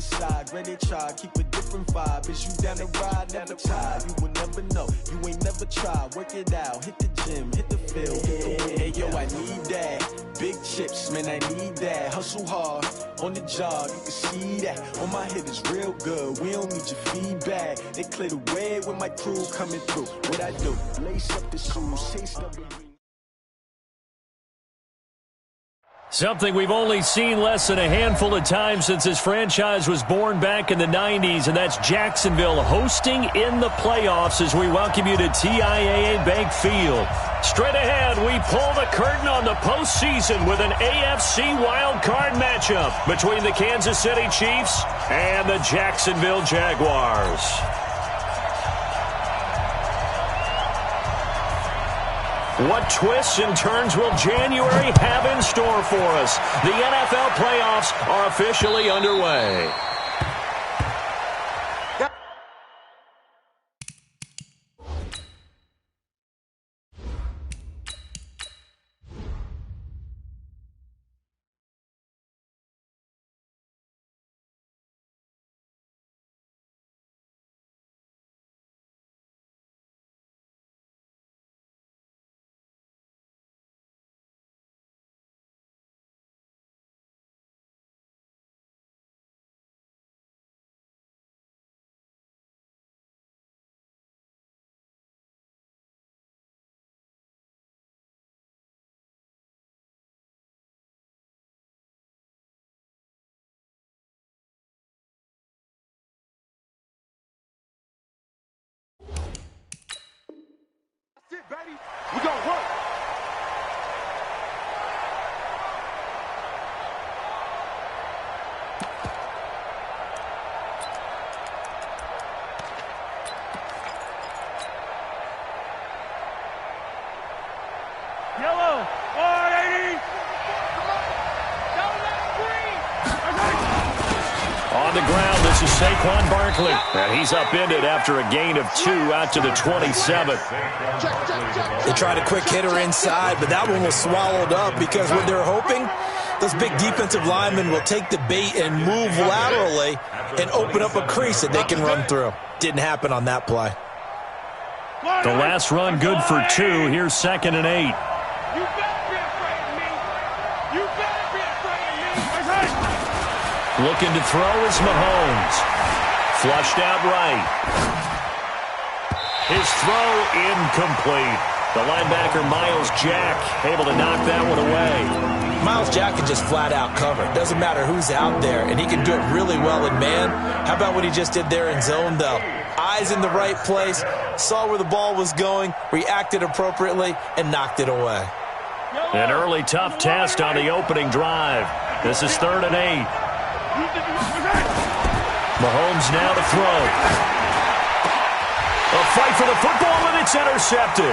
side, ready to try, keep a different vibe. Is you down the ride, never tired? You will never know, you ain't never tried. Work it out, hit the gym, hit the field, hit the wind. Hey yo, I need that. Big chips, man, I need that. Hustle hard, on the job, you can see that. On my hit is real good, we don't need your feedback. They clear the way with my crew coming through. What I do, lace up the shoes, taste up the green. Something we've only seen less than a handful of times since this franchise was born back in the 90s, and that's Jacksonville hosting in the playoffs as we welcome you to TIAA Bank Field. Straight ahead, we pull the curtain on the postseason with an AFC wildcard matchup between the Kansas City Chiefs and the Jacksonville Jaguars. What twists and turns will January have in store for us? The NFL playoffs are officially underway. Baby, we gonna work. Yellow, R80. On the ground, this is Saquon Barkley. And he's upended after a gain of 2 out to the 27th. They tried a quick hitter inside, but that one was swallowed up because what they're hoping, those big defensive linemen will take the bait and move laterally and open up a crease that they can run through. Didn't happen on that play. The last run good for 2. Here's 2nd and 8. You better be afraid of me. You better be afraid of me. Looking to throw is Mahomes. Flushed out right. His throw incomplete. The linebacker Miles Jack able to knock that one away. Miles Jack can just flat out cover. Doesn't matter who's out there, and he can do it really well in man. How about what he just did there in zone, though? Eyes in the right place, saw where the ball was going, reacted appropriately, and knocked it away. An early tough test on the opening drive. This is 3rd and 8. Mahomes now to throw. A fight for the football, and it's intercepted.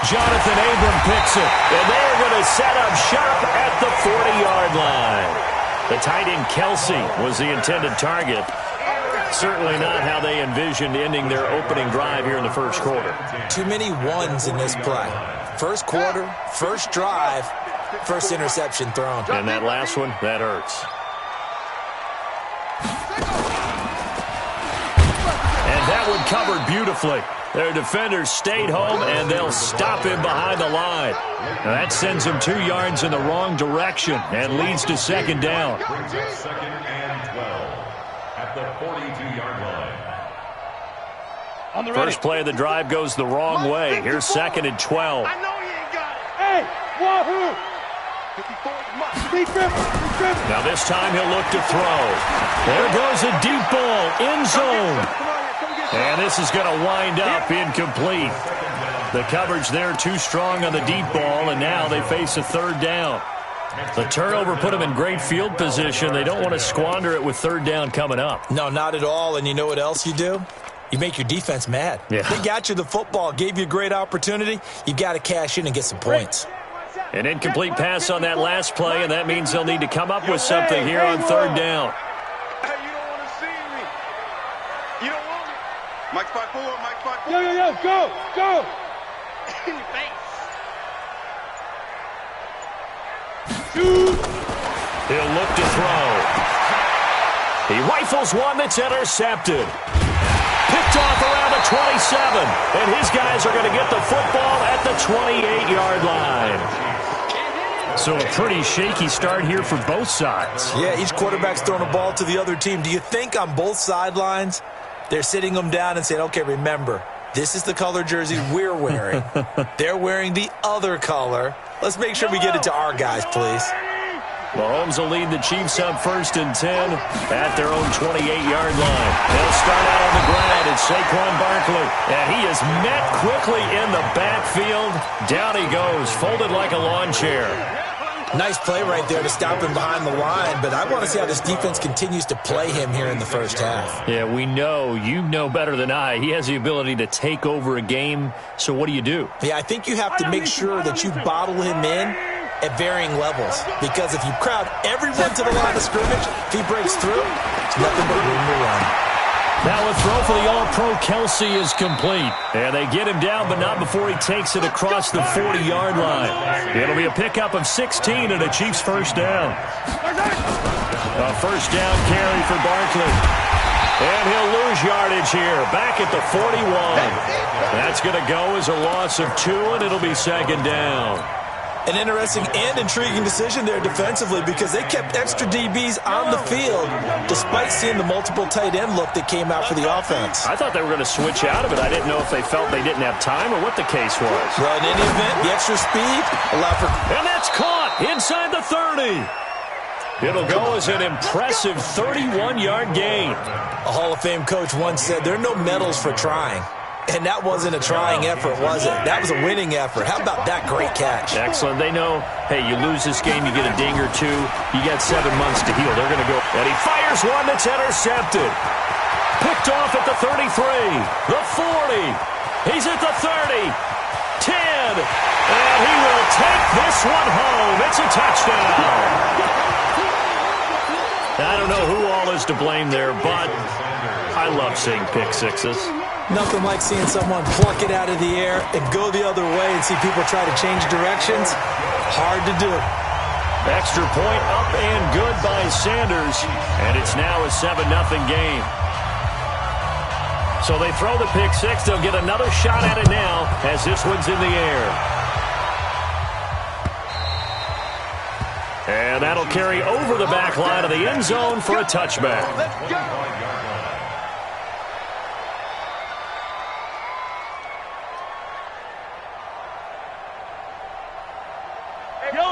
Jonathan Abram picks it, and they're going to set up shop at the 40-yard line. The tight end Kelsey was the intended target. Certainly not how they envisioned ending their opening drive here in the first quarter. Too many ones in this play. First quarter, first drive, first interception thrown. And that last one, that hurts. And that one covered beautifully. Their defenders stayed home, and they'll stop him behind the line. Now that sends him 2 yards in the wrong direction and leads to 2nd down. 2nd and 12 at the 42-yard line. First play of the drive goes the wrong way. Here's 2nd and 12. I know he ain't got it. Hey, wahoo! Now this time he'll look to throw. There goes a deep ball, end zone. And this is going to wind up incomplete. The coverage there too strong on the deep ball, and now they face a 3rd down. The turnover put them in great field position. They don't want to squander it with 3rd down coming up. No, not at all. And you know what else you do? You make your defense mad. Yeah. They got you the football, gave you a great opportunity. You got to cash in and get some points. An incomplete pass on that last play, and that means they'll need to come up with something here on 3rd down. Hey, you don't want to see me. You don't want me. Mike 5-4, Mike 5-4. Yo, go. In your face. He'll look to throw. He rifles one that's intercepted. Picked off around the 27. And his guys are going to get the football at the 28-yard line. So a pretty shaky start here for both sides. Yeah, each quarterback's throwing a ball to the other team. Do you think on both sidelines they're sitting them down and saying, okay, remember, this is the color jersey we're wearing. They're wearing the other color. Let's make sure we get it to our guys, please. Mahomes will lead the Chiefs up 1st and 10 at their own 28-yard line. They'll start out on the ground. It's Saquon Barkley. And he is met quickly in the backfield. Down he goes, folded like a lawn chair. Nice play right there to stop him behind the line, but I want to see how this defense continues to play him here in the first half. Yeah, we know, you know better than I, he has the ability to take over a game, so what do you do? Yeah, I think you have to make sure that you bottle him in at varying levels, because if you crowd everyone to the line of scrimmage, if he breaks through, it's nothing but room to run. Now a throw for the All-Pro Kelsey is complete. And they get him down, but not before he takes it across the 40-yard line. It'll be a pickup of 16 and a Chiefs first down. A first down carry for Barkley. And he'll lose yardage here, back at the 41. That's going to go as a loss of 2, and it'll be second down. An interesting and intriguing decision there defensively, because they kept extra DBs on the field despite seeing the multiple tight end look that came out for the offense. I thought they were going to switch out of it. I didn't know if they felt they didn't have time or what the case was. Well, in any event, the extra speed allowed for... And that's caught inside the 30. It'll go as an impressive 31-yard gain. A Hall of Fame coach once said, there are no medals for trying. And that wasn't a trying effort, was it? That was a winning effort. How about that great catch? Excellent. They know, hey, you lose this game, you get a ding or two. You got 7 months to heal. They're going to go. And he fires one that's intercepted. Picked off at the 33, the 40. He's at the 30, 10. And he will take this one home. It's a touchdown. I don't know who all is to blame there, but I love seeing pick sixes. Nothing like seeing someone pluck it out of the air and go the other way and see people try to change directions. Hard to do. Extra point up and good by Sanders. And it's now a 7-0 game. So they throw the pick six. They'll get another shot at it now as this one's in the air. And that'll carry over the back line of the end zone for a touchback. Let's go.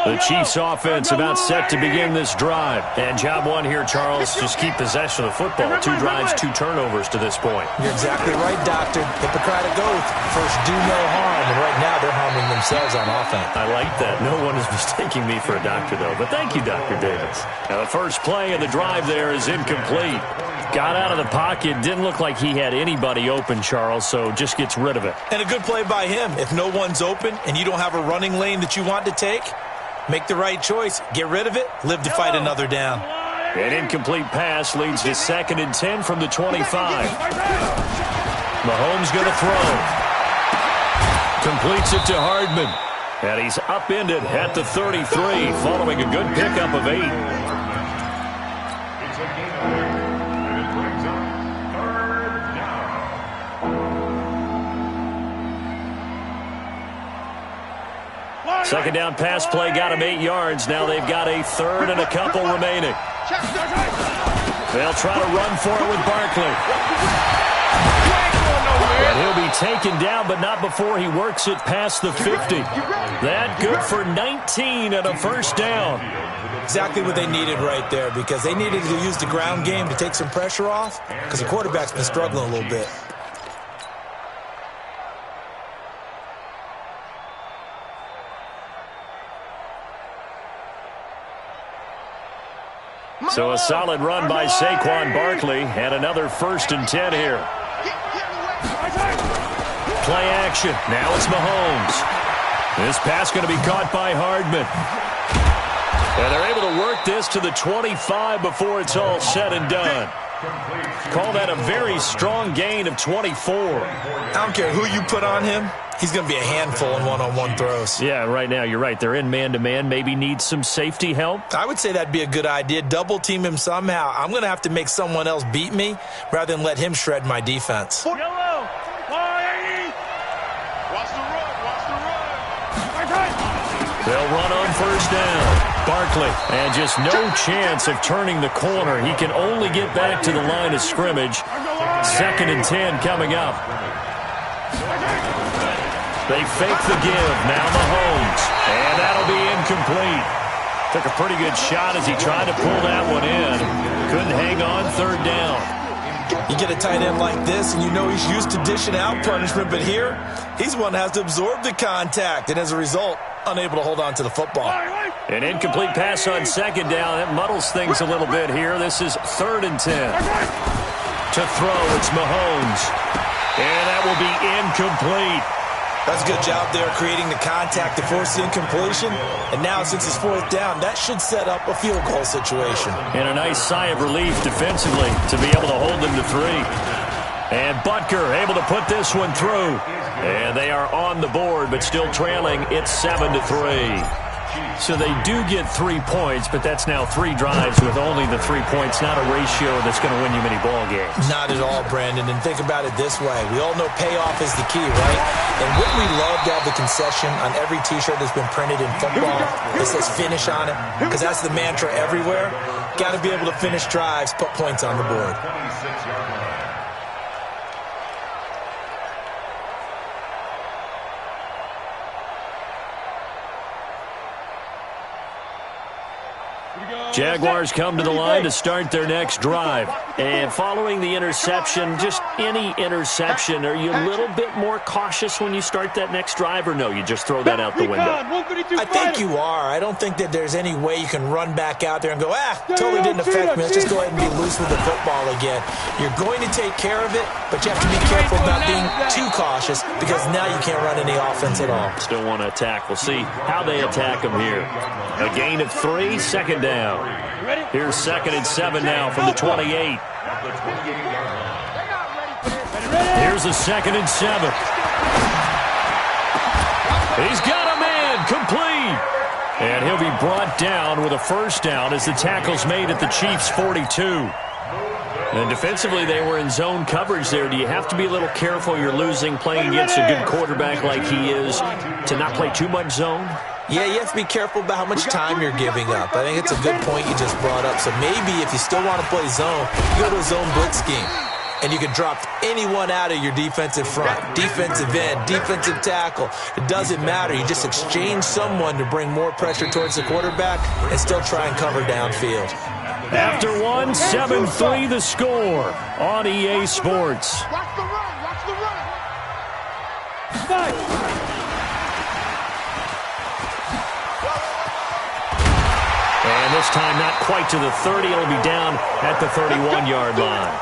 The Chiefs offense about set to begin this drive. And job one here, Charles, just keep possession of the football. 2 drives, 2 turnovers to this point. You're exactly right, Doctor. Hippocratic oath. First, do no harm. And right now, they're harming themselves on offense. I like that. No one is mistaking me for a doctor, though. But thank you, Dr. Davis. Now, the first play of the drive there is incomplete. Got out of the pocket. Didn't look like he had anybody open, Charles, so just gets rid of it. And a good play by him. If no one's open and you don't have a running lane that you want to take, make the right choice. Get rid of it. Live to fight another down. An incomplete pass leads to 2nd and 10 from the 25. Mahomes going to throw. Completes it to Hardman. And he's upended at the 33 following a good pickup of 8. It's a gain. And it brings up 3rd down. Second down pass play got him 8 yards. Now they've got a 3rd and a couple remaining. They'll try to run for it with Barkley. And he'll be taken down, but not before he works it past the 50. That good for 19 and a first down. Exactly what they needed right there, because they needed to use the ground game to take some pressure off, because the quarterback's been struggling a little bit. So a solid run by Saquon Barkley and another 1st and 10 here. Play action. Now it's Mahomes. This pass going to be caught by Hardman. And they're able to work this to the 25 before it's all said and done. Call that a very strong gain of 24. I don't care who you put on him. He's going to be a handful in one-on-one throws. Yeah, right now you're right. They're in man-to-man. Maybe need some safety help. I would say that'd be a good idea. Double team him somehow. I'm going to have to make someone else beat me rather than let him shred my defense. Yellow. 480. Watch the run. Watch the run. They'll run on first down. Barkley, and just no chance of turning the corner. He can only get back to the line of scrimmage. 2nd and 10 coming up. They fake the give. Now Mahomes. And that'll be incomplete. Took a pretty good shot as he tried to pull that one in. Couldn't hang on 3rd down. You get a tight end like this, and you know he's used to dishing out punishment, but here, he's the one that has to absorb the contact, and as a result, unable to hold on to the football. An incomplete pass on 2nd down. That muddles things a little bit here. This is 3rd and 10. To throw, it's Mahomes. And that will be incomplete. That's a good job there creating the contact to force the incompletion. And now, since it's 4th down, that should set up a field goal situation. And a nice sigh of relief defensively to be able to hold them to 3. And Butker able to put this one through. And they are on the board, but still trailing. It's 7-3. So they do get 3 points, but that's now 3 drives with only the 3 points. Not a ratio that's going to win you many ball games. Not at all, Brandon. And think about it this way. We all know payoff is the key, right? And wouldn't we love to have the concession on every T-shirt that's been printed in football that says finish on it? Because that's the mantra everywhere. Got to be able to finish drives, put points on the board. 26-yard line. Jaguars come to the line to start their next drive. And following the interception, just any interception, are you a little bit more cautious when you start that next drive, or no, you just throw that out the window? I think you are. I don't think that there's any way you can run back out there and go, totally didn't affect me. Let's just go ahead and be loose with the football again. You're going to take care of it, but you have to be careful about being too cautious because now you can't run any offense at all. Still want to attack. We'll see how they attack them here. A gain of 3, 2nd down. Here's 2nd and 7 now from the 28. Here's a 2nd and 7. He's got a man, complete. And he'll be brought down with a 1st down as the tackle's made at the Chiefs' 42. And defensively, they were in zone coverage there. Do you have to be a little careful? You're losing, playing against a good quarterback like he is, to not play too much zone? Yeah, you have to be careful about how much time you're giving up. I think it's a good point you just brought up. So maybe if you still want to play zone, you go to a zone blitz scheme. And you can drop anyone out of your defensive front, defensive end, defensive tackle. It doesn't matter. You just exchange someone to bring more pressure towards the quarterback and still try and cover downfield. After 1, 7-3 the score on EA Sports. Watch the run. Watch the run. And this time not quite to the 30. It'll be down at the 31-yard line.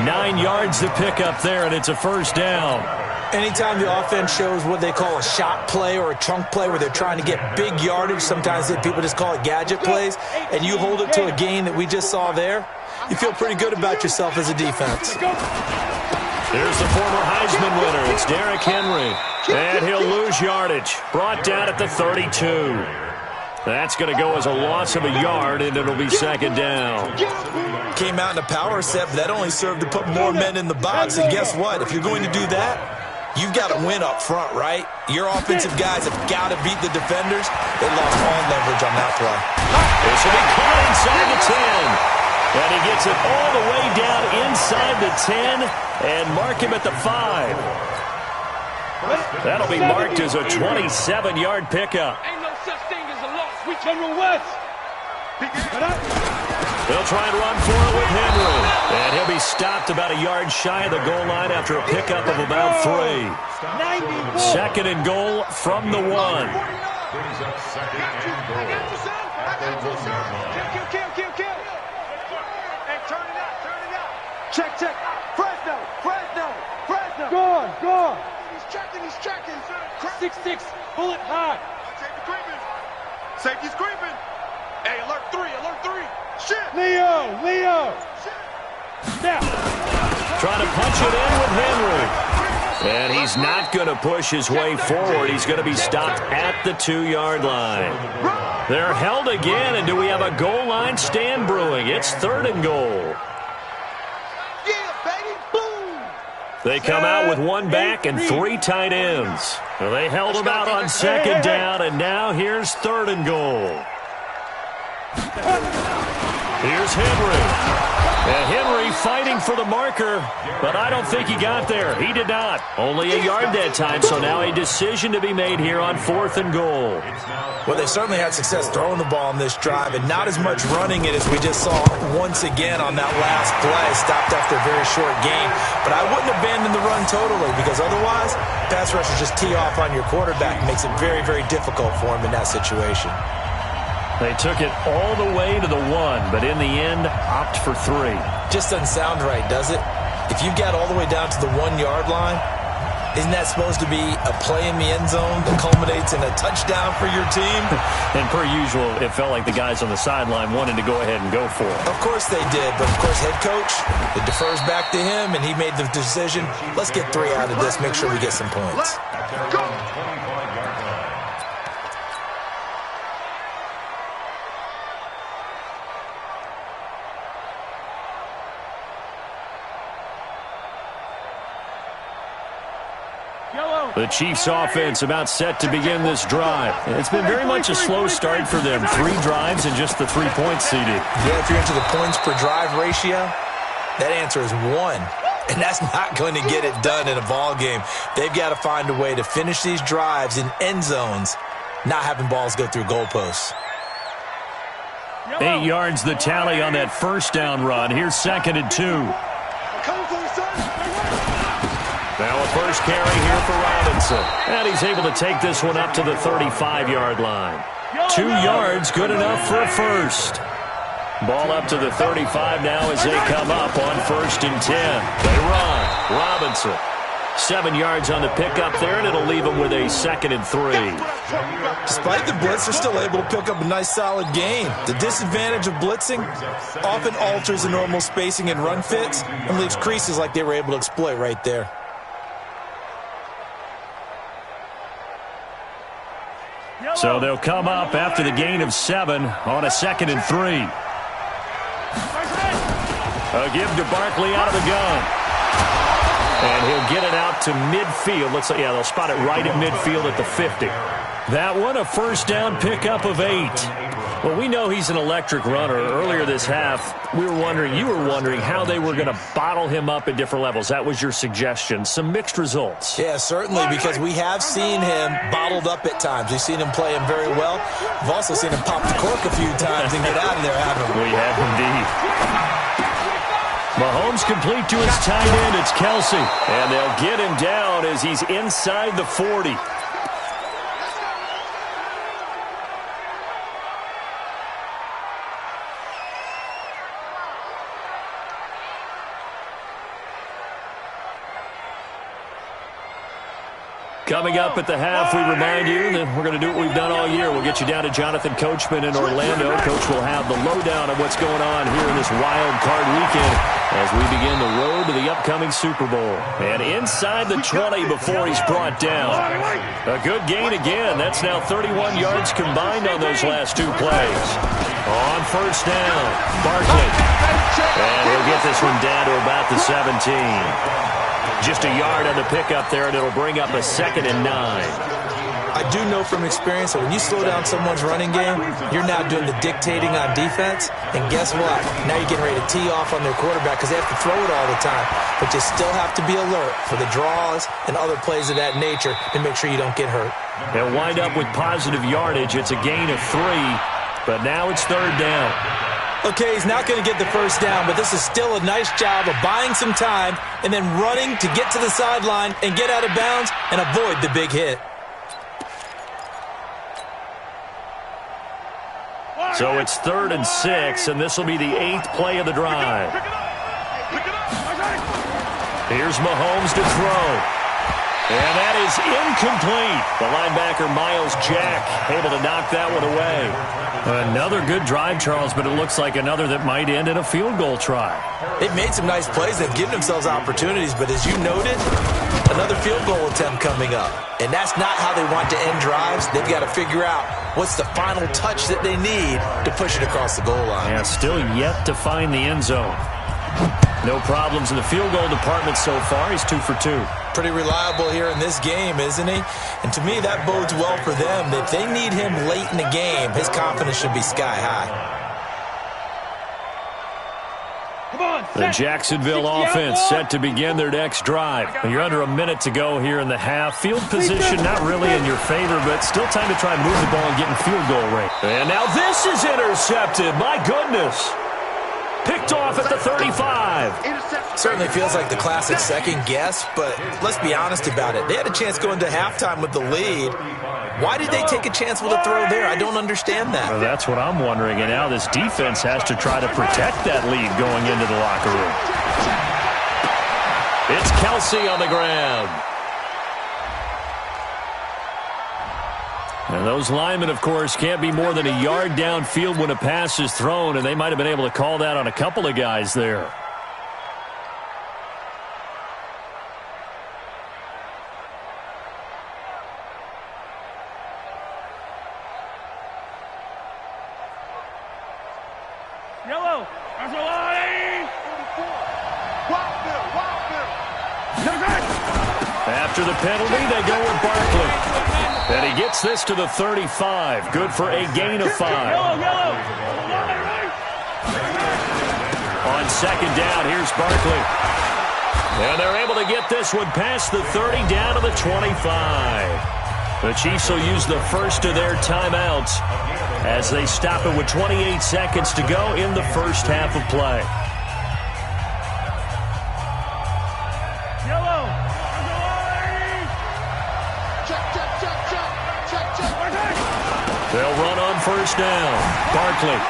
9 yards to pick up there, and it's a 1st down. Anytime the offense shows what they call a shot play or a chunk play where they're trying to get big yardage, sometimes people just call it gadget plays, and you hold it to a gain that we just saw there, you feel pretty good about yourself as a defense. Here's the former Heisman winner. It's Derrick Henry. And he'll lose yardage. Brought down at the 32. That's going to go as a loss of a yard, and it'll be 2nd down. Came out in a power set, but that only served to put more men in the box. And guess what? If you're going to do that, you've got to win up front, right? Your offensive guys have got to beat the defenders. They lost all leverage on that play. This will be caught inside the 10. And he gets it all the way down inside the 10 and mark him at the 5. That'll be marked as a 27-yard pickup. Ain't no such thing as a loss. We General West. They'll try and run for it with Henry. And he'll be stopped about a yard shy of the goal line after a pickup of about 3. 2nd and goal from the 1. Brings up 2nd and goal. At the 1-yard line. Kill. Hey, turn it out. Check. Fresno. Gone. He's checking. 6-6. Bullet high. Safety's creeping. Hey, alert 3. Shit. Leo. Snap. Trying to punch it in with Henry. And he's not going to push his way forward. He's going to be stopped at the 2-yard line. They're held again, and do we have a goal line stand brewing? It's 3rd and goal. They come out with 1 back and 3 tight ends. Well, they held him out on 2nd down, and now here's 3rd and goal. Here's Henry. And Henry fighting for the marker, but I don't think he got there. He did not. Only a yard that time, so now a decision to be made here on 4th and goal. Well, they certainly had success throwing the ball on this drive, and not as much running it as we just saw once again on that last play. Stopped after a very short gain. But I wouldn't abandon the run totally, because otherwise, pass rushers just tee off on your quarterback. It makes it very, very difficult for him in that situation. They took it all the way to the 1, but in the end, opt for 3. Just doesn't sound right, does it? If you got all the way down to the 1-yard line, isn't that supposed to be a play in the end zone that culminates in a touchdown for your team? And per usual, it felt like the guys on the sideline wanted to go ahead and go for it. Of course they did, but of course head coach, it defers back to him, and he made the decision, let's get 3 out of this, make sure we get some points. Go! The Chiefs offense about set to begin this drive. It's been very much a slow start for them. 3 drives and just the 3 points seeded. Yeah, if you're into the points per drive ratio, that answer is 1. And that's not going to get it done in a ball game. They've got to find a way to finish these drives in end zones, not having balls go through goalposts. 8 yards the tally on that 1st down run. Here's 2nd and 2. Now a first carry here for Robinson. And he's able to take this one up to the 35-yard line. 2 yards, good enough for a first. Ball up to the 35 now as they come up on 1st and 10. They run. Robinson. 7 yards on the pickup there, and it'll leave them with a 2nd and 3. Despite the blitz, they're still able to pick up a nice solid gain. The disadvantage of blitzing often alters the normal spacing and run fits and leaves creases like they were able to exploit right there. So they'll come up after the gain of 7 on a 2nd and 3. A give to Barkley out of the gun. And he'll get it out to midfield. They'll spot it right at midfield at the 50. That one, a first down pickup of 8. Well, we know he's an electric runner. Earlier this half, you were wondering how they were going to bottle him up at different levels. That was your suggestion. Some mixed results. Yeah, certainly, because we have seen him bottled up at times. We've seen him play him very well. We've also seen him pop the cork a few times and get out of there, haven't we? We have indeed. Mahomes complete to his tight end. It's Kelsey. And they'll get him down as he's inside the 40. Coming up at the half, we remind you that we're going to do what we've done all year. We'll get you down to Jonathan Coachman in Orlando. Coach will have the lowdown of what's going on here in this wild card weekend as we begin the road to the upcoming Super Bowl. And inside the 20 before he's brought down. A good gain again. That's now 31 yards combined on those last 2 plays. On first down, Barkley. And he'll get this one down to about the 17. Just a yard on the pickup there, and it'll bring up a 2nd and 9. I do know from experience that when you slow down someone's running game, you're now doing the dictating on defense. And guess what? Now you're getting ready to tee off on their quarterback because they have to throw it all the time. But you still have to be alert for the draws and other plays of that nature to make sure you don't get hurt. They'll wind up with positive yardage. It's a gain of 3, but now it's 3rd down. Okay, he's not going to get the first down, but this is still a nice job of buying some time and then running to get to the sideline and get out of bounds and avoid the big hit. So it's 3rd and 6, and this will be the 8th play of the drive. Here's Mahomes to throw. And that is incomplete. The linebacker, Miles Jack, able to knock that one away. Another good drive, Charles, but it looks like another that might end in a field goal try. They've made some nice plays. They've given themselves opportunities, but as you noted, another field goal attempt coming up. And that's not how they want to end drives. They've got to figure out what's the final touch that they need to push it across the goal line. Yeah, still yet to find the end zone. No problems in the field goal department so far. He's 2 for 2. Pretty reliable here in this game, isn't he? And to me, that bodes well for them. If they need him late in the game, his confidence should be sky high. The Jacksonville offense set to begin their next drive. You're under a minute to go here in the half. Field position not really in your favor, but still time to try and move the ball and get in field goal range. And now this is intercepted. My goodness. Picked off at the 35. Certainly feels like the classic second guess, but let's be honest about it. They had a chance going to halftime with the lead. Why did they take a chance with a throw there? I don't understand that. Well, that's what I'm wondering. And now this defense has to try to protect that lead going into the locker room. It's Kelsey on the ground. And those linemen, of course, can't be more than a yard downfield when a pass is thrown, and they might have been able to call that on a couple of guys there. Yellow. After the penalty, they go with Barkley. And he gets this to the 35. Good for a gain of 5. On second down, here's Barkley. And they're able to get this one past the 30 down to the 25. The Chiefs will use the first of their timeouts as they stop it with 28 seconds to go in the first half of play. They'll run on first down. Barkley.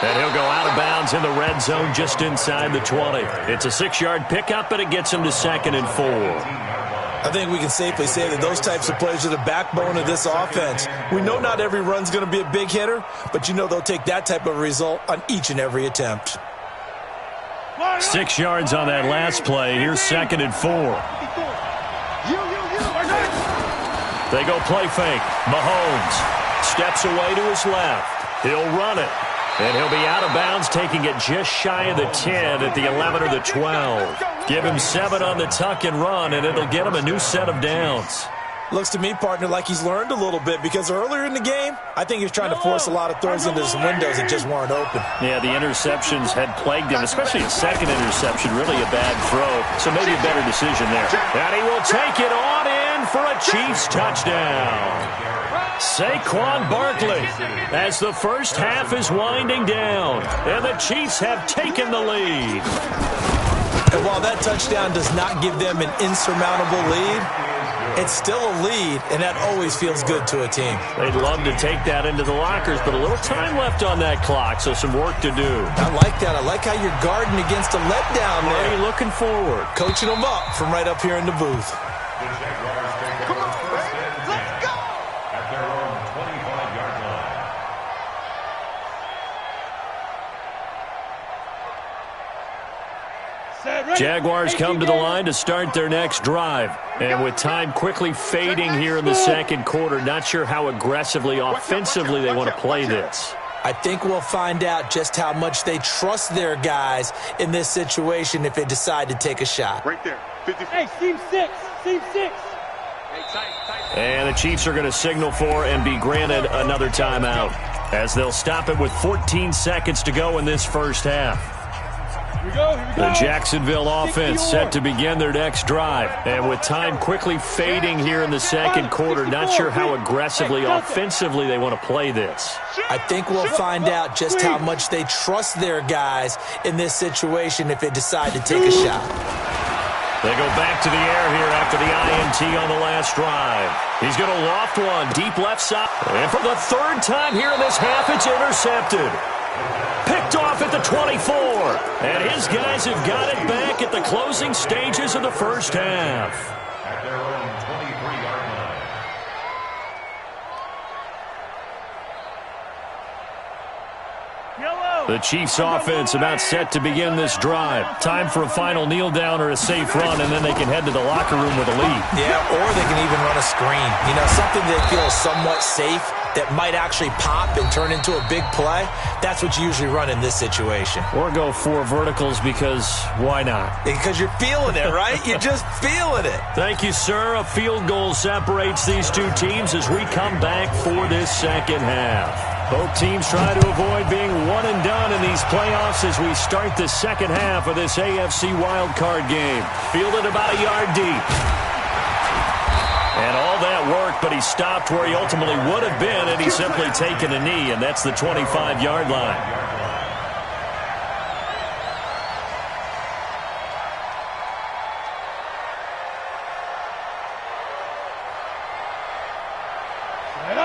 And he'll go out of bounds in the red zone just inside the 20. It's a 6-yard pickup, and it gets him to 2nd and 4. I think we can safely say that those types of plays are the backbone of this offense. We know not every run's going to be a big hitter, but you know they'll take that type of result on each and every attempt. 6 yards on that last play. Here's 2nd and 4. They go play fake. Mahomes steps away to his left. He'll run it. And he'll be out of bounds, taking it just shy of the 10 at the 11 or the 12. Give him 7 on the tuck and run, and it'll get him a new set of downs. Looks to me, partner, like he's learned a little bit, because earlier in the game, I think he was trying to force a lot of throws into some windows that just weren't open. Yeah, the interceptions had plagued him, especially a second interception, really a bad throw. So maybe a better decision there. And he will take it on in for a Chiefs touchdown. Saquon Barkley as the first half is winding down, and the Chiefs have taken the lead. And while that touchdown does not give them an insurmountable lead, it's still a lead, and that always feels good to a team. They'd love to take that into the lockers, but a little time left on that clock, so some work to do. I like that. I like how you're guarding against a letdown there. Already looking forward. Coaching them up from right up here in the booth. Jaguars come to the line to start their next drive. And with time quickly fading here in the second quarter, not sure how aggressively, offensively they want to play this. I think we'll find out just how much they trust their guys in this situation if they decide to take a shot. Right there. 50. Hey, seam 6. Seam 6. And the Chiefs are going to signal for and be granted another timeout as they'll stop it with 14 seconds to go in this first half. Here we go. The Jacksonville offense set to begin their next drive. And with time quickly fading here in the second quarter, not sure how aggressively, offensively they want to play this. I think we'll find out just how much they trust their guys in this situation if they decide to take a shot. They go back to the air here after the INT on the last drive. He's going to loft one deep left side. And for the third time here in this half, it's intercepted. Picked off at the 24. And his guys have got it back at the closing stages of the first half. at their own 23-yard line. The Chiefs offense about set to begin this drive. Time for a final kneel down or a safe run, and then they can head to the locker room with a lead. Yeah, or they can even run a screen. You know, something they feel is somewhat safe that might actually pop and turn into a big play. That's what you usually run in this situation. Or go 4 verticals because why not? Because you're feeling it, right? You're just feeling it. Thank you, sir. A field goal separates these two teams as we come back for this second half. Both teams try to avoid being one and done in these playoffs as we start the second half of this AFC wildcard game. Fielded about a yard deep. And all that worked, but he stopped where he ultimately would have been, and he's simply taken a knee, and that's the 25-yard line.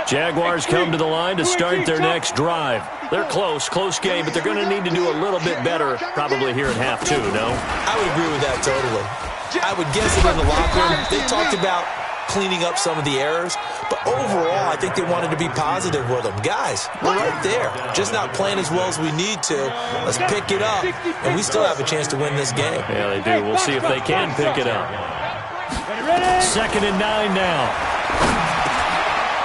Jaguars come to the line to start their next drive. They're close game, but they're going to need to do a little bit better probably here in half 2, no? I would agree with that totally. I would guess that in the locker room, they talked about cleaning up some of the errors, but overall, I think they wanted to be positive with them. Guys, we're right there. Just not playing as well as we need to. Let's pick it up, and we still have a chance to win this game. Yeah, they do. We'll see if they can pick it up. 2nd and 9 now.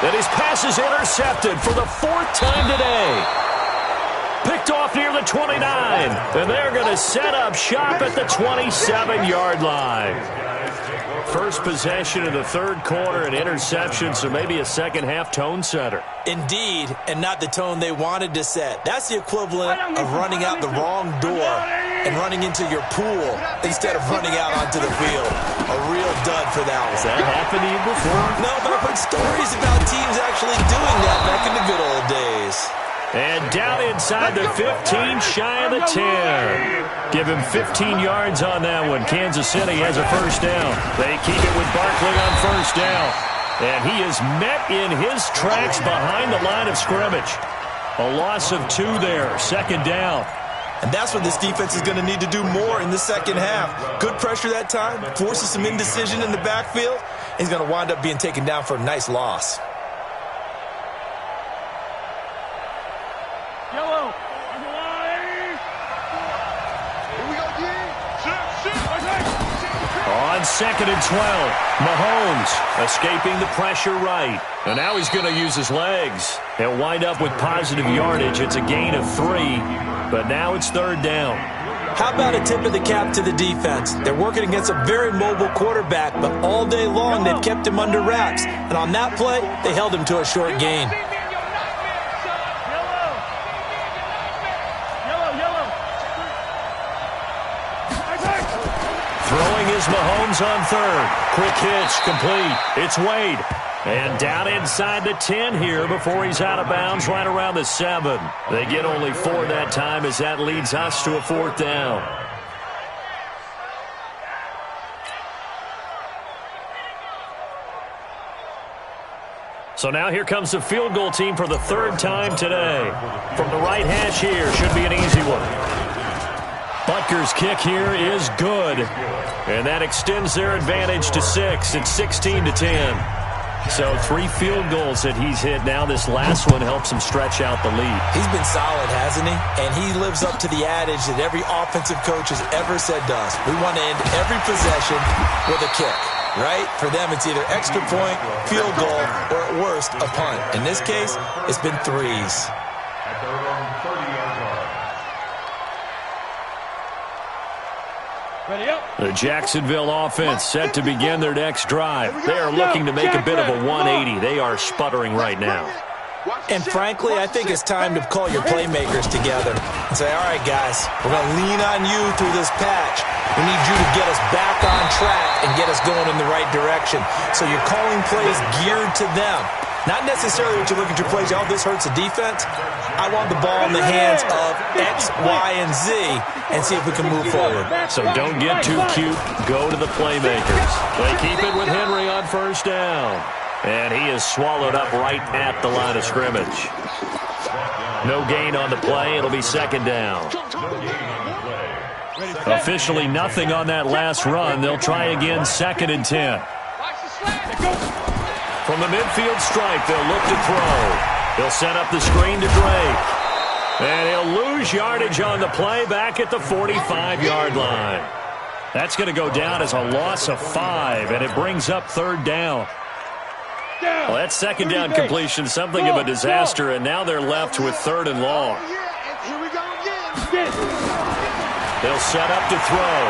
That his pass is intercepted for the 4th time today. Picked off near the 29. And they're going to set up shop at the 27-yard line. First possession of the 3rd quarter, an interception, so maybe a second-half tone setter. Indeed, and not the tone they wanted to set. That's the equivalent of running out the wrong door and running into your pool instead of running out onto the field. A real dud for that one. Has that happened to you before? No, but I've heard stories about teams actually doing that back in the good old days. And down inside the 15, shy of the 10. Give him 15 yards on that one. Kansas City has a first down. They keep it with Barkley on first down. And he is met in his tracks behind the line of scrimmage. A loss of 2 there, 2nd down. And that's what this defense is going to need to do more in the second half. Good pressure that time, forces some indecision in the backfield. He's going to wind up being taken down for a nice loss. Yellow. On 2nd and 12, Mahomes escaping the pressure right. And now he's going to use his legs. He'll wind up with positive yardage. It's a gain of 3, but now it's 3rd down. How about a tip of the cap to the defense? They're working against a very mobile quarterback, but all day long they've kept him under wraps. And on that play, they held him to a short gain. Throwing is Mahomes on 3rd. Quick hitch, complete. It's Wade. And down inside the 10 here before he's out of bounds right around the 7. They get only 4 that time as that leads us to a 4th down. So now here comes the field goal team for the 3rd time today. From the right hash here, should be an easy one. Butker's kick here is good. And that extends their advantage to 6. It's 16-10. So 3 field goals that he's hit now. This last one helps him stretch out the lead. He's been solid, hasn't he? And he lives up to the adage that every offensive coach has ever said to us. We want to end every possession with a kick, right? For them, it's either extra point, field goal, or at worst, a punt. In this case, it's been 3s. At their own 30-yard line. The Jacksonville offense set to begin their next drive. They are looking to make a bit of a 180. They are sputtering right now. And frankly, I think it's time to call your playmakers together and say, all right, guys, we're going to lean on you through this patch. We need you to get us back on track and get us going in the right direction. So you're calling plays geared to them. Not necessarily what you look at your plays, oh, this hurts the defense. I want the ball in the hands of X, Y, and Z and see if we can move forward. So don't get too cute. Go to the playmakers. They keep it with Henry on first down. And he is swallowed up right at the line of scrimmage. No gain on the play. It'll be 2nd down. Officially nothing on that last run. They'll try again 2nd and 10. From the midfield stripe, they'll look to throw. He'll set up the screen to Drake. And he'll lose yardage on the play back at the 45-yard line. That's going to go down as a loss of 5, and it brings up third down. Well, that second down completion, something of a disaster, and now they're left with third and long. They'll set up to throw.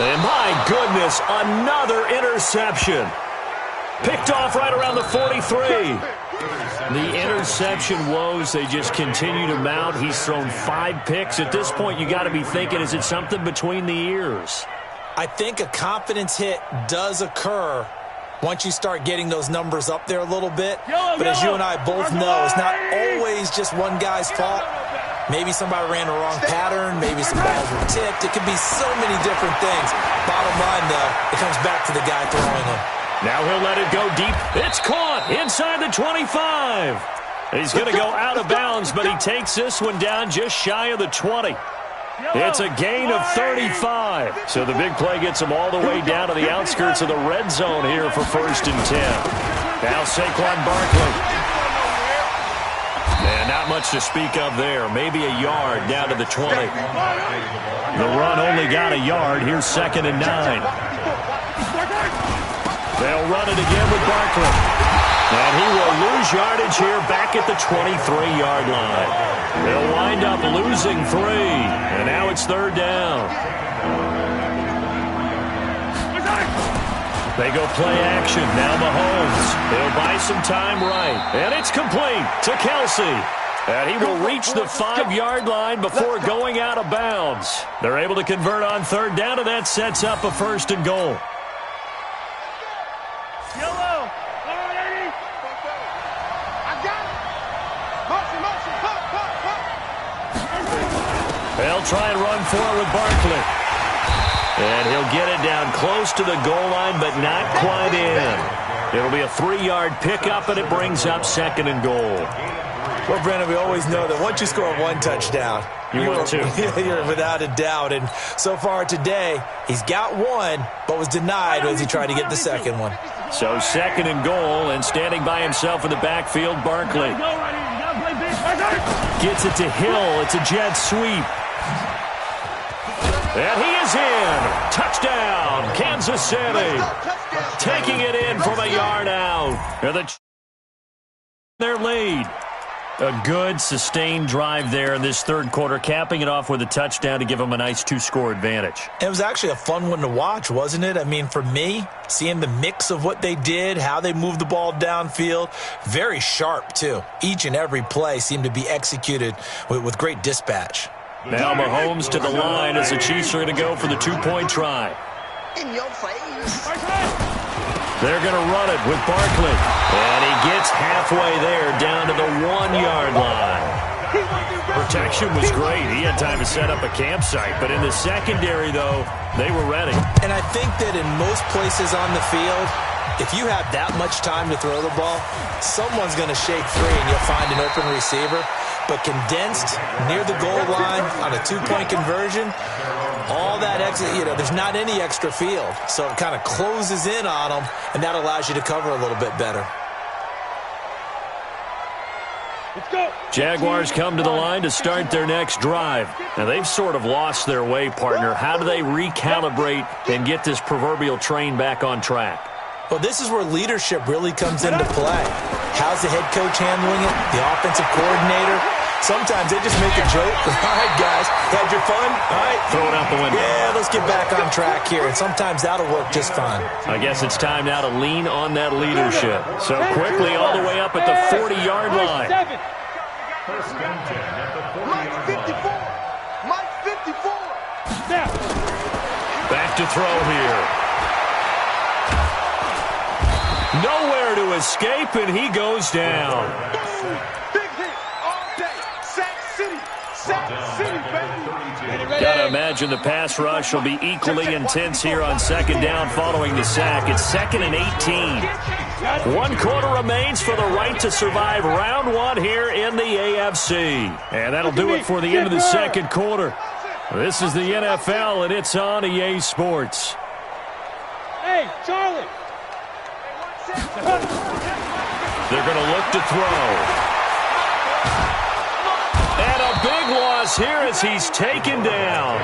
And my goodness, another interception. Picked off right around the 43. The interception woes, they just continue to mount. He's thrown 5 picks. At this point, you got to be thinking, is it something between the ears? I think a confidence hit does occur once you start getting those numbers up there a little bit. But as you and I both know, it's not always just one guy's fault. Maybe somebody ran the wrong pattern. Maybe some balls were tipped. It could be so many different things. Bottom line, though, it comes back to the guy throwing them. Now he'll let it go deep. It's caught inside the 25. He's going to go out of bounds, but he takes this one down just shy of the 20. It's a gain of 35. So the big play gets him all the way down to the outskirts of the red zone here for 1st and 10. Now Saquon Barkley. And not much to speak of there. Maybe a yard down to the 20. The run only got a yard. Here's 2nd and 9. They'll run it again with Barkley. And he will lose yardage here back at the 23-yard line. They'll wind up losing 3. And now it's third down. They go play action. Now Mahomes. He'll buy some time right. And it's complete to Kelsey. And he will reach the 5-yard line before going out of bounds. They're able to convert on third down, and that sets up a 1st and goal. They'll try and run for it with Barkley. And he'll get it down close to the goal line, but not quite in. It'll be a 3-yard pickup, and it brings up 2nd and goal. Well, Brandon, we always know that once you score 1 touchdown, you're 2. You're without a doubt. And so far today, he's got 1, but was denied as he tried to get the 2nd one. So 2nd and goal, and standing by himself in the backfield, Barkley. Gets it to Hill. It's a jet sweep. And he is in. Touchdown, Kansas City. Taking it in from a yard out. And their lead. A good, sustained drive there in this third quarter, capping it off with a touchdown to give them a nice 2-score advantage. It was actually a fun one to watch, wasn't it? I mean, for me, seeing the mix of what they did, how they moved the ball downfield, very sharp, too. Each and every play seemed to be executed with great dispatch. Now Mahomes to the line as the Chiefs are going to go for the 2-point try. In your face. They're going to run it with Barkley. And he gets halfway there down to the 1-yard line. Protection was great. He had time to set up a campsite. But in the secondary, though, they were ready. And I think that in most places on the field, if you have that much time to throw the ball, someone's going to shake free and you'll find an open receiver. But condensed near the goal line on a 2-point conversion, all that extra, there's not any extra field. So it kind of closes in on them, and that allows you to cover a little bit better. Let's go. Jaguars come to the line to start their next drive. Now, they've sort of lost their way, partner. How do they recalibrate and get this proverbial train back on track? Well, this is where leadership really comes into play. How's the head coach handling it? The offensive coordinator? Sometimes they just make a joke. All right, guys, had your fun? All right. Throw it out the window. Yeah, let's get back on track here. And sometimes that'll work just fine. I guess it's time now to lean on that leadership. So quickly all the way up at the 40-yard line. Mike 54. Mike 54. Back to throw here. Nowhere to escape, and he goes down. Big hit all day. Sack City. Sack City, baby. Gotta imagine the pass rush will be equally intense here on 2nd down following the sack. It's 2nd and 18. 1 quarter remains for the right to survive round 1 here in the AFC. And that'll do it for the end of the 2nd quarter. This is the NFL, and it's on EA Sports. Hey, Charlie. They're going to look to throw. And a big loss here as he's taken down.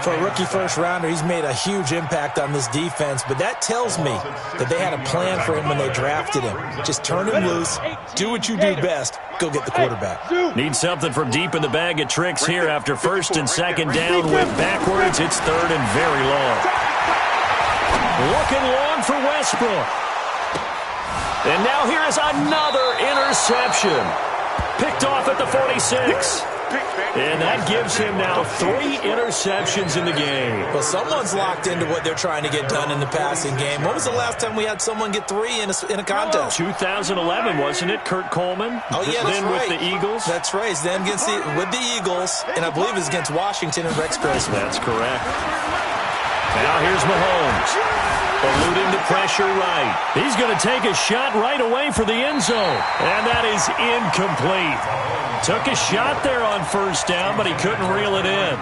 For a rookie first-rounder, he's made a huge impact on this defense, but that tells me that they had a plan for him when they drafted him. Just turn him loose, do what you do best, go get the quarterback. Need something from deep in the bag of tricks here after first and second down. Went backwards. It's third and very long. Looking long for Westbrook. And now here is another interception. Picked off at the 46. And that gives him now 3 interceptions in the game. Well, someone's locked into what they're trying to get done in the passing game. When was the last time we had someone get 3 in a contest? 2011, wasn't it, Kurt Coleman? Oh, yeah, that's then right. with the Eagles? That's right. Then with the Eagles, and I believe it's against Washington and Rex Grossman. That's correct. Now here's Mahomes. Eluding the pressure right. He's going to take a shot right away for the end zone. And that is incomplete. Took a shot there on first down, but he couldn't reel it in.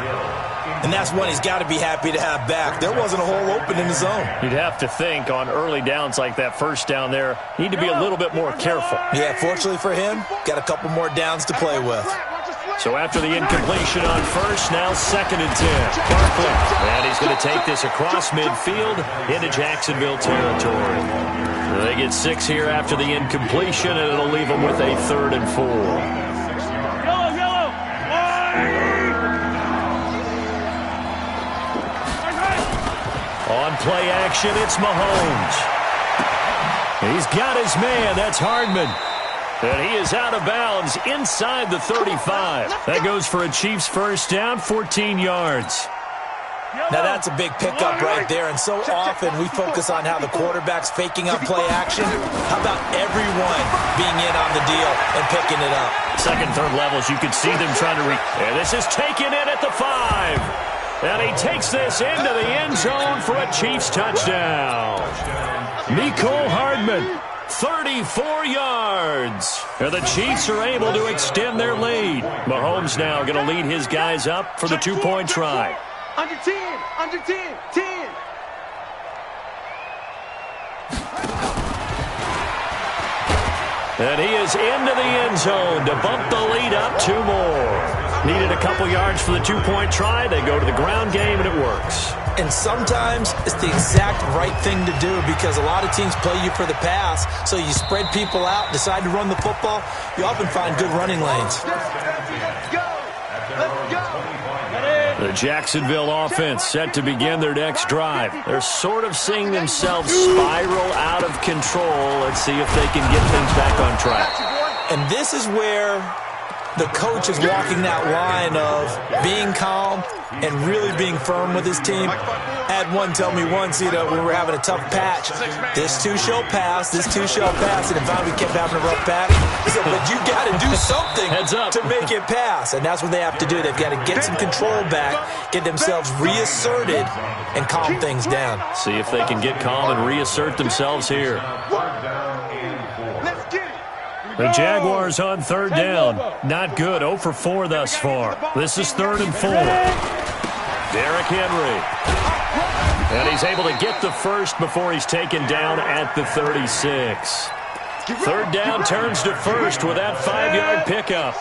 And that's one he's got to be happy to have back. There wasn't a hole open in the zone. You'd have to think on early downs like that first down there, need to be a little bit more careful. Yeah, fortunately for him, got a couple more downs to play with. So after the incompletion on first, now 2nd and 10. Barkley. And he's going to take this across midfield into Jacksonville territory. They get 6 here after the incompletion, and it'll leave them with a 3rd and 4. Yellow. On play action, it's Mahomes. He's got his man. That's Hardman. And he is out of bounds inside the 35. That goes for a Chiefs first down, 14 yards. Now that's a big pickup right there, and so often we focus on how the quarterback's faking up play action. How about everyone being in on the deal and picking it up? Second, third levels, you could see them trying to and this is taken in at the 5. And he takes this into the end zone for a Chiefs touchdown. Mecole Hardman. 34 yards. And the Chiefs are able to extend their lead. Mahomes now going to lead his guys up for the 2-point try. Under 10, under 10, 10. And he is into the end zone to bump the lead up 2 more. Needed a couple yards for the 2-point try. They go to the ground game, and it works. And sometimes it's the exact right thing to do because a lot of teams play you for the pass, so you spread people out, decide to run the football. You often find good running lanes. Let's go. Let's go. The Jacksonville offense set to begin their next drive. They're sort of seeing themselves spiral out of control. Let's see if they can get things back on track. And this is where the coach is walking that line of being calm and really being firm with his team. I had one tell me once, when we were having a tough patch, this too shall pass, this too shall pass, and if we kept having a rough patch, he said, but you got to do something to make it pass, and that's what they have to do. They've got to get some control back, get themselves reasserted, and calm things down. See if they can get calm and reassert themselves here. The Jaguars on 3rd down. Not good. 0 for 4 thus far. This is 3rd and 4. Derrick Henry. And he's able to get the first before he's taken down at the 36. 3rd down turns to first with that 5-yard pickup.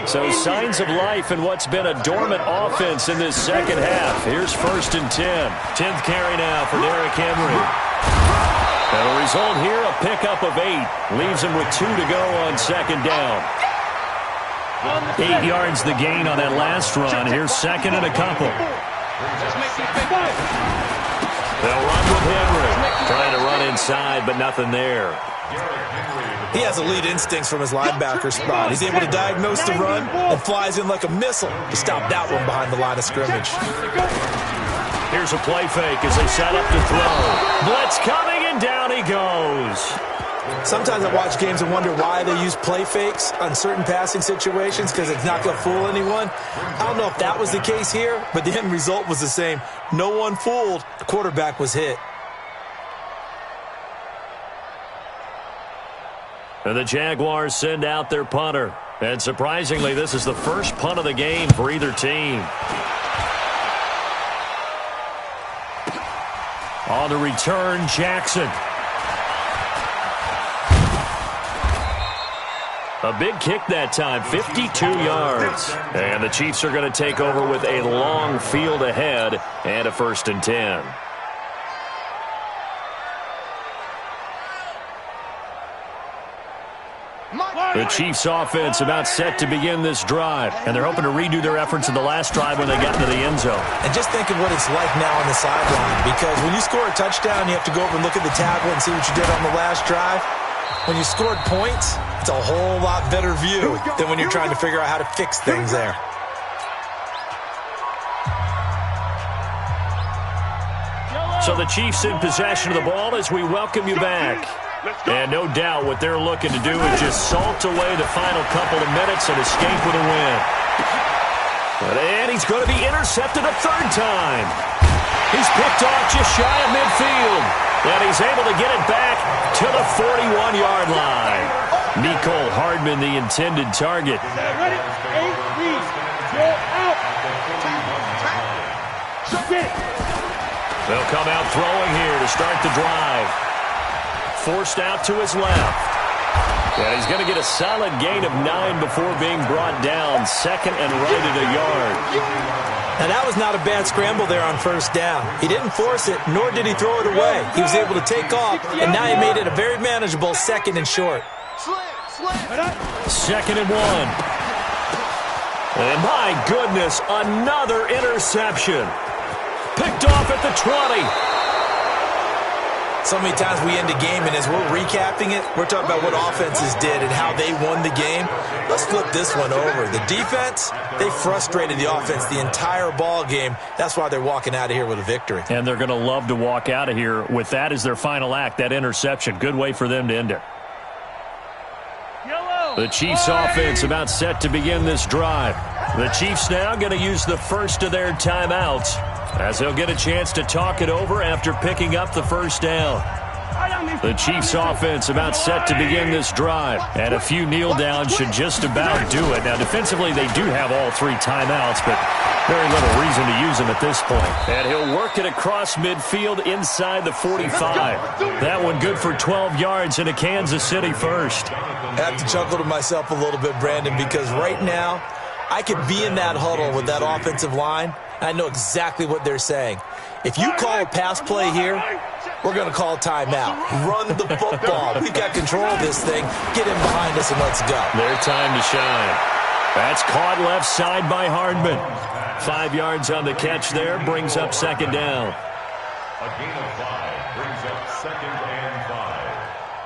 So signs of life in what's been a dormant offense in this second half. Here's 1st and 10. 10th carry now for Derrick Henry. And the result here, a pickup of 8. Leaves him with 2 to go on 2nd down. 8 yards the gain on that last run. Here's 2nd and a couple. They'll run with Henry. Trying to run inside, but nothing there. He has elite instincts from his linebacker spot. He's able to diagnose the run and flies in like a missile to stop that one behind the line of scrimmage. Here's a play fake as they set up to throw. Blitz coming, and down he goes. Sometimes I watch games and wonder why they use play fakes on certain passing situations because it's not going to fool anyone. I don't know if that was the case here, but the end result was the same. No one fooled. The quarterback was hit. And the Jaguars send out their punter. And surprisingly, this is the first punt of the game for either team. On the return, Jackson. A big kick that time, 52 yards. And the Chiefs are going to take over with a long field ahead and a 1st and 10. The Chiefs offense about set to begin this drive, and they're hoping to redo their efforts in the last drive when they got into the end zone. And just think of what it's like now on the sideline, because when you score a touchdown, you have to go over and look at the tablet and see what you did on the last drive. When you scored points, it's a whole lot better view than when you're trying to figure out how to fix things there. So the Chiefs in possession of the ball as we welcome you back. And no doubt what they're looking to do is just salt away the final couple of minutes and escape with a win. And he's going to be intercepted a 3rd time. He's picked off just shy of midfield. And he's able to get it back to the 41-yard line. Nicole Hardman, the intended target. Ready? 8, lead. Go out. They'll come out throwing here to start the drive. Forced out to his left. And he's going to get a solid gain of 9 before being brought down. 2nd and right at a yard. Now, that was not a bad scramble there on 1st down. He didn't force it, nor did he throw it away. He was able to take off, and now he made it a very manageable 2nd and short. 2nd and 1. And my goodness, another interception. Picked off at the 20. So many times we end a game, and as we're recapping it, we're talking about what offenses did and how they won the game. Let's flip this one over. The defense, they frustrated the offense the entire ball game. That's why they're walking out of here with a victory. And they're going to love to walk out of here with that as their final act, that interception. Good way for them to end it. The Chiefs offense about set to begin this drive. The Chiefs now going to use the first of their timeouts as they'll get a chance to talk it over after picking up the 1st down. The Chiefs offense about set to begin this drive, and a few kneel downs should just about do it. Now defensively they do have all 3 timeouts, but very little reason to use them at this point. And he'll work it across midfield inside the 45. That one good for 12 yards into Kansas City 1st. I have to chuckle to myself a little bit, Brandon, because right now I could be in that huddle with that offensive line. I know exactly what they're saying. If you call a pass play here, we're going to call timeout. Run the football. We got control of this thing. Get in behind us and let's go. Their time to shine. That's caught left side by Hardman. 5 yards on the catch there. Brings up 2nd down. A gain of 5 brings up 2nd and 5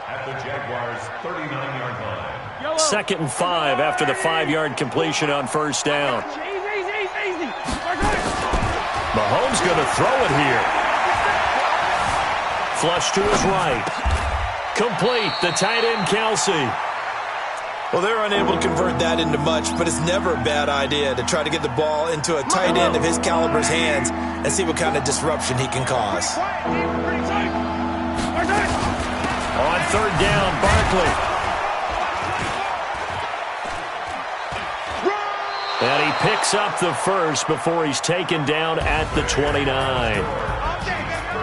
at the Jaguars' 39-yard line. 2nd and 5 after the 5-yard completion on 1st down. Mahomes going to throw it here. Flush to his right. Complete. The tight end, Kelsey. Well, they're unable to convert that into much, but it's never a bad idea to try to get the ball into a tight end of his caliber's hands and see what kind of disruption he can cause. On 3rd down, Barkley. And he picks up the 1st before he's taken down at the 29.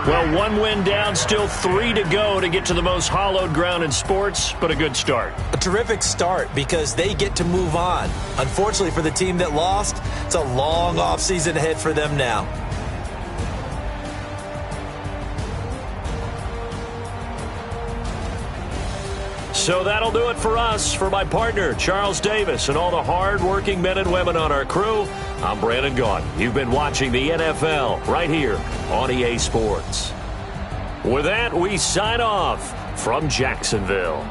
Well, 1 win down, still 3 to go to get to the most hallowed ground in sports, but a good start. A terrific start because they get to move on. Unfortunately for the team that lost, it's a long offseason ahead for them now. So that'll do it for us. For my partner, Charles Davis, and all the hard-working men and women on our crew, I'm Brandon Gaudin. You've been watching the NFL right here on EA Sports. With that, we sign off from Jacksonville.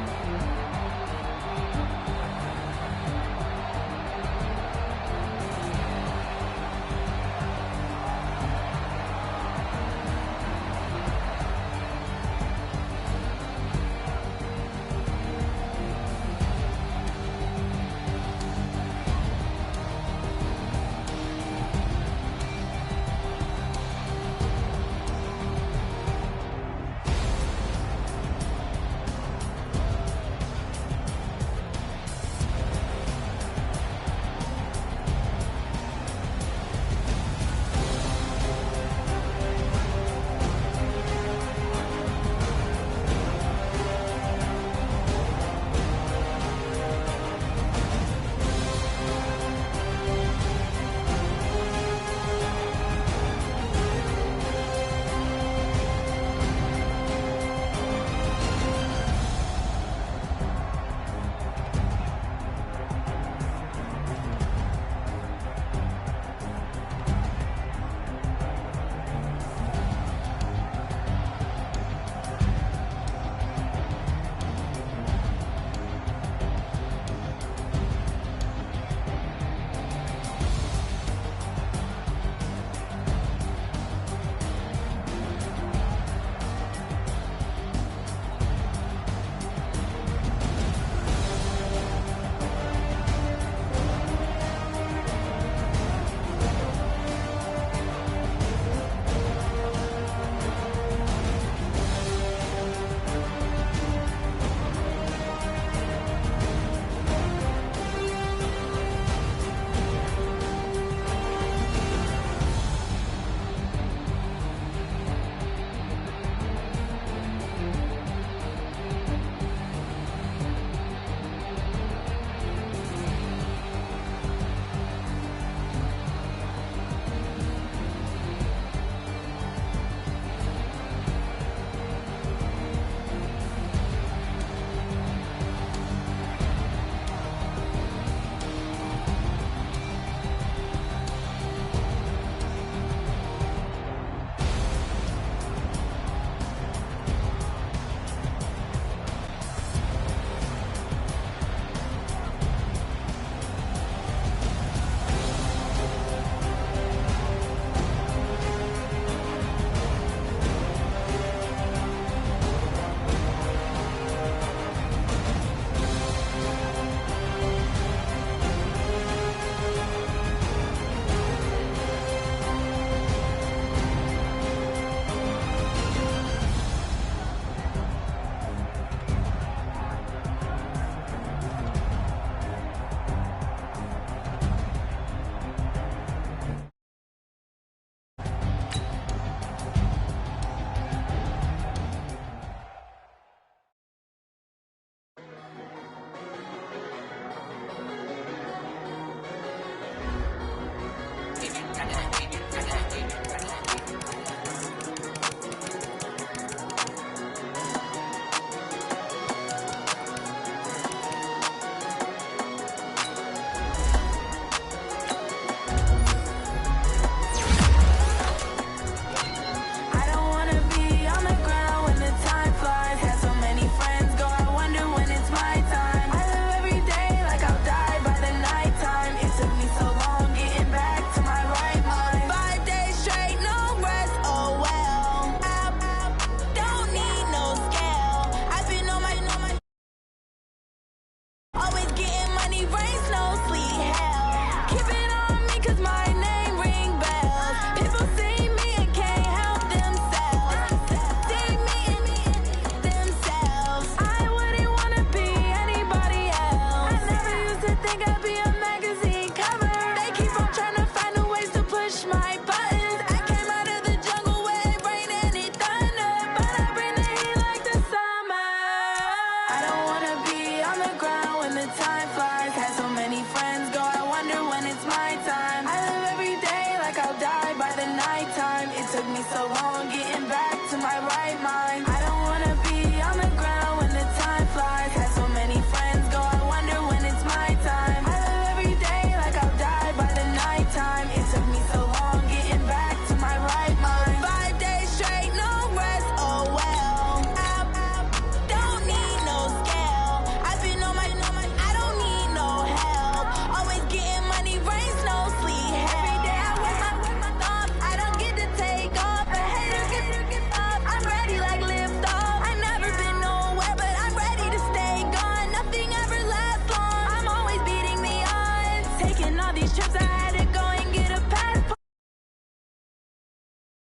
my buttons. I came out of the jungle where it rained and it thundered, but I bring the heat like the summer. I don't wanna be on the ground when the time flies. Had so many friends go, I wonder when it's my time. I live every day like I'll die by the nighttime. It took me so long getting back to my right mind. I don't wanna be on the ground when the time flies. Had so many friends go, I wonder when it's my time. I live every day like I'll die by the nighttime. It took me so long getting back to my right mind. 5 days straight, no rest, oh well. Don't need no scale. I've been on my, I don't need no help. Always getting money, rains, no sleep. Every day I work my thumb. I don't get to take off. A hater get up. I'm ready like lift off. I never been nowhere, but I'm ready to stay gone. Nothing ever lasts long. I'm always beating the odds. Taking all these trips I